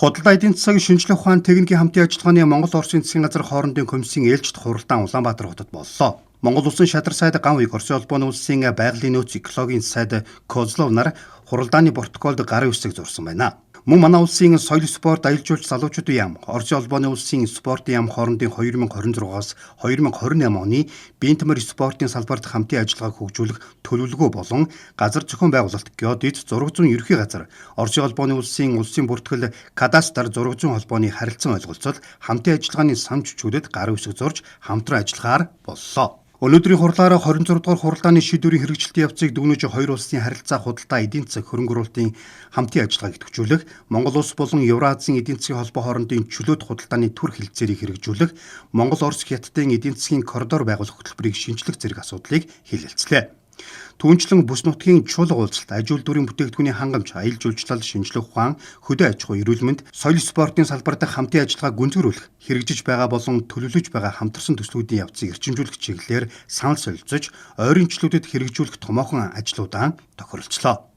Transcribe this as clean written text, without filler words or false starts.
Худалдаа эдийн засгийн шинжлэх ухааны техникийн хамтын ажиллагааны Монгол Оросын засгийн газар хоорондын комиссийн ээлжид хуралдаан Улаанбаатар хотод боллоо. Монгол Улсын шадар сайд Ган Уяг Оросын холбооны улсын байгалийн нөөц экологийн сайд Козлов нар хуралдааны протоколд гарын үсэг зурсан байна. Мөн манай улсын соёл спорт аялал жуулч залуучуудын яам, Оросын холбооны улсын спортын яам хоорондын 2026-аас 2028 оны биеийн тамир спортын салбарт хамтын ажиллагааг хөгжүүлэх төлөвлөгөө болон газар зохион байгуулалт геодит зураг зүүн ерхий газар, Оросын холбооны улсын бүртгэл кадастр зураг зүүн холбооны харилцан ойлголцол хамтын ажиллагааны сан чөчгүүдэд гарын үсэг зурж хамтран ажиллахаар боллоо. Өнөөдрийн хурлаараа 26 дугаар хуралдааны шийдвэрийн хэрэгжилтийн явцыг дүгнэж хоёр улсын харилцаа худалдаа эдийн засаг хөрөнгө оруулалтын хамтын ажиллагааг идэвхжүүлэх, Монгол улс болон Евразийн эдийн засгийн холбоо хоорондын чөлөөт худалдааны түр хэлцээрийг хэрэгжүүлэх, Монгол Орос хятадын эдийн засгийн коридор байгуулах хөтөлбөрийг шинжлэх зэрэг асуудлыг хэлэлцлээ. Түүнчлэн бүс нутгийн чуулга уулзалт, аж үйлдвэрийн бүтээгдэхүүний хангамж, аялал жуулчлал, шинжлэх ухаан, хөдөө аж ахуй, эрүүл мэнд, соёл спортын салбар дахь хамтын ажиллагааг гүнзгийрүүлэх, хэрэгжиж байгаа болон төлөвлөж байгаа хамтарсан төслүүдийн явцыг эрчимжүүлэх чиглэлээр санал солилцож, ойрын жилүүдэд хэрэгжүүлэх томоохон ажлуудаа тохиролцлоо.